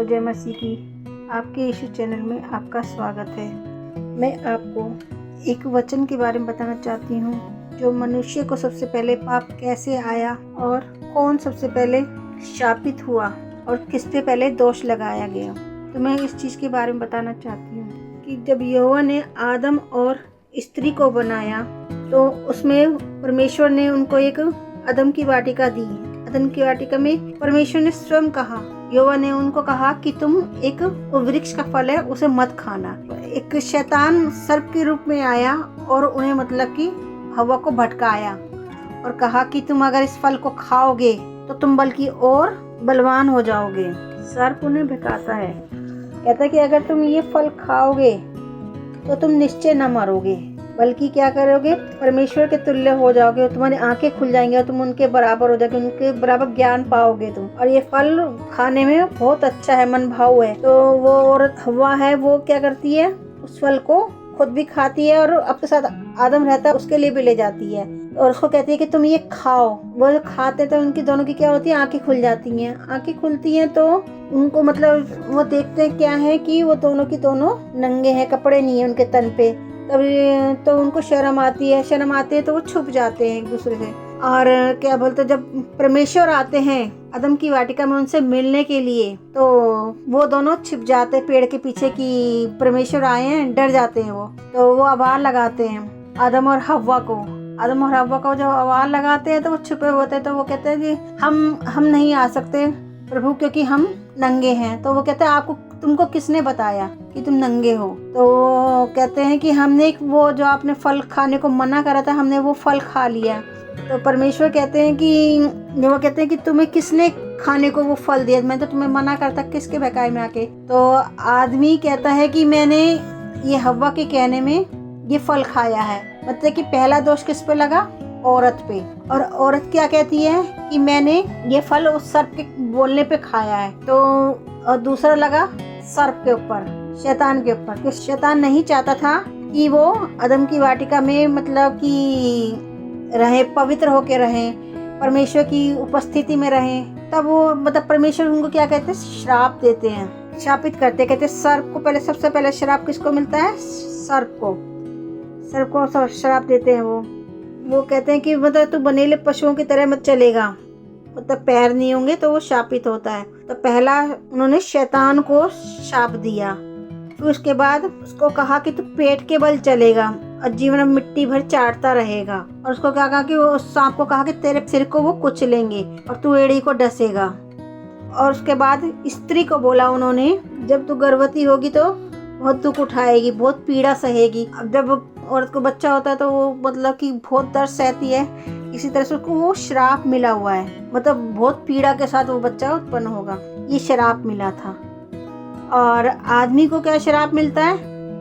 सबको जय मसीह की। आपके यीशु चैनल में आपका स्वागत है। मैं आपको एक वचन के बारे में बताना चाहती हूँ जो मनुष्य को सबसे पहले पाप कैसे आया और कौन सबसे पहले शापित हुआ और किस पे पहले दोष लगाया गया। तो मैं इस चीज़ के बारे में बताना चाहती हूँ कि जब यहोवा ने आदम और स्त्री को बनाया तो उसमें परमेश्वर ने उनको एक अदम की वाटिका दी। अदम की वाटिका में परमेश्वर ने स्वयं कहा, यहोवा ने उनको कहा कि तुम एक वृक्ष का फल है उसे मत खाना। एक शैतान सर्प के रूप में आया और उन्हें मतलब कि हवा को भटकाया और कहा कि तुम अगर इस फल को खाओगे तो तुम बल्कि और बलवान हो जाओगे। सर्प उन्हें भटकाता है, कहता है कि अगर तुम ये फल खाओगे तो तुम निश्चय न मरोगे बल्कि क्या करोगे, परमेश्वर के तुल्य हो जाओगे, तुम्हारी आंखें खुल जाएंगी और तुम उनके बराबर हो जाओगे, उनके बराबर ज्ञान पाओगे तुम। और ये फल खाने में बहुत अच्छा है, मन भाव है। तो वो औरत हवा है, वो क्या करती है, उस फल को खुद भी खाती है और अपने साथ आदम रहता है उसके लिए भी ले जाती है और उसको कहती है कि तुम ये खाओ। वो जो खाते तो उनकी दोनों की क्या होती है, आंखें खुल जाती हैं। आंखें खुलती हैं तो उनको मतलब वो देखते हैं क्या है कि वो दोनों की दोनों नंगे हैं, कपड़े नहीं है उनके तन पे। तभी तो उनको शर्म आती है, तो वो छुप जाते हैं एक दूसरे से। और क्या बोलते, जब परमेश्वर आते हैं अदम की वाटिका में उनसे मिलने के लिए तो वो दोनों छिप जाते हैं पेड़ के पीछे कि परमेश्वर आए हैं, डर जाते हैं वो। तो वो आवाज लगाते हैं आदम और हव्वा को जब आवाज लगाते हैं तो वो छुपे होते हैं। तो वो कहते हैं कि हम नहीं आ सकते प्रभु क्योंकि हम नंगे हैं। तो वो कहते हैं तुमको किसने बताया कि तुम नंगे हो? तो वो कहते हैं कि हमने वो जो आपने फल खाने को मना करा था, हमने वो फल खा लिया। तो परमेश्वर कहते हैं कि तुम्हें किसने खाने को वो फल दिया? मैं तो तुम्हें मना करता, किसके बहकावे में आके? तो आदमी कहता है कि मैंने ये हव्वा के कहने में ये फल खाया है। मतलब कि पहला दोष किस पे लगा? औरत पे। और औरत क्या कहती है कि मैंने ये फल उस सर्प के बोलने पे खाया है। तो और दूसरा लगा सर्प के ऊपर, शैतान के ऊपर, कि शैतान नहीं चाहता था कि वो अदम की वाटिका में मतलब कि रहे, पवित्र होके रहे, परमेश्वर की उपस्थिति में रहे। तब वो मतलब परमेश्वर उनको क्या कहते हैं, श्राप देते हैं, शापित करते, कहते सर्प को पहले, सबसे पहले श्राप किसको मिलता है? सर्प को श्राप देते हैं। वो कहते हैं कि मतलब तू बनेले पशुओं की तरह मत चलेगा, मतलब पैर नहीं होंगे तो वो शापित होता है। तो पहला उन्होंने शैतान को शाप दिया, फिर उसके बाद उसको कहा कि तू पेट के बल चलेगा और जीवन में मिट्टी भर चाटता रहेगा। और उसको क्या कहा कि वो सांप को कहा कि तेरे सिर को वो कुचलेंगे और तू एड़ी को डसेगा। और उसके बाद स्त्री को बोला उन्होंने, जब तू गर्भवती होगी तो बहुत दुख उठाएगी, बहुत पीड़ा सहेगी। अब जब औरत को बच्चा होता है तो वो मतलब कि बहुत दर्द सहती है, इसी तरह से उसको वो श्राप मिला हुआ है, मतलब बहुत पीड़ा के साथ वो बच्चा उत्पन्न होगा, ये श्राप मिला था। और आदमी को क्या श्राप मिलता है?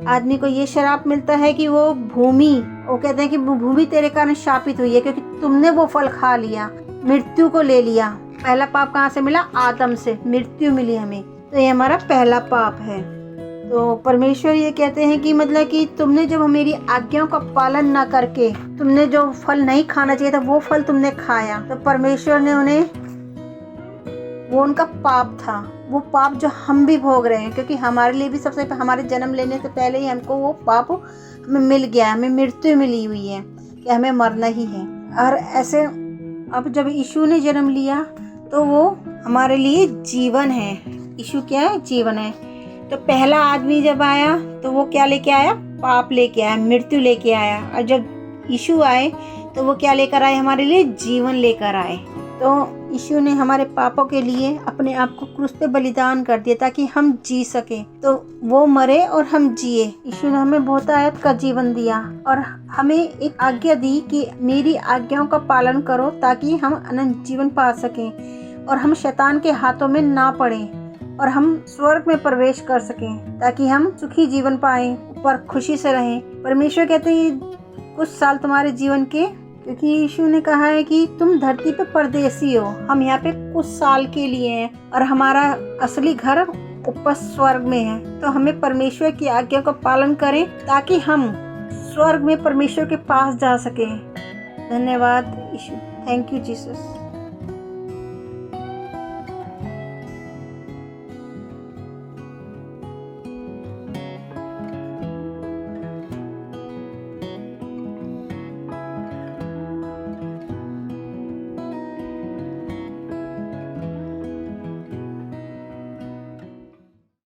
आदमी को ये श्राप मिलता है कि वो कहते हैं कि भूमि तेरे कारण शापित हुई है क्योंकि तुमने वो फल खा लिया, मृत्यु को ले लिया। पहला पाप कहाँ से मिला? आदम से मृत्यु मिली हमें, तो ये हमारा पहला पाप है। तो परमेश्वर ये कहते हैं कि मतलब कि तुमने जब मेरी आज्ञाओं का पालन ना करके तुमने जो फल नहीं खाना चाहिए था वो फल तुमने खाया, तो परमेश्वर ने वो उनका पाप था, वो पाप जो हम भी भोग रहे हैं, क्योंकि हमारे लिए भी सबसे हमारे जन्म लेने से पहले ही हमको वो पाप हमें मिल गया, हमें मृत्यु मिली हुई है कि हमें मरना ही है। और ऐसे अब जब यीशु ने जन्म लिया तो वो हमारे लिए जीवन है। यीशु क्या है? जीवन है। तो पहला आदमी जब आया तो वो क्या लेके आया? पाप लेके आया, मृत्यु लेके आया। और जब यीशु आए तो वो क्या लेकर आए? हमारे लिए जीवन लेकर आए। तो यीशु ने हमारे पापों के लिए अपने आप को क्रूस पे बलिदान कर दिया ताकि हम जी सके। तो वो मरे और हम जिए। यीशु ने हमें बहुतायत का जीवन दिया और हमें एक आज्ञा दी कि मेरी आज्ञाओं का पालन करो ताकि हम अनंत जीवन पा सकें और हम शैतान के हाथों में ना पड़ें और हम स्वर्ग में प्रवेश कर सकें ताकि हम सुखी जीवन पाएं, ऊपर खुशी से रहें। परमेश्वर कहते हैं कुछ साल तुम्हारे जीवन के, क्योंकि यीशु ने कहा है कि तुम धरती पे परदेसी हो, हम यहाँ पे कुछ साल के लिए हैं और हमारा असली घर ऊपर स्वर्ग में है। तो हमें परमेश्वर की आज्ञा का पालन करें ताकि हम स्वर्ग में परमेश्वर के पास जा सकें। धन्यवाद यीशु, थैंक यू जीसस।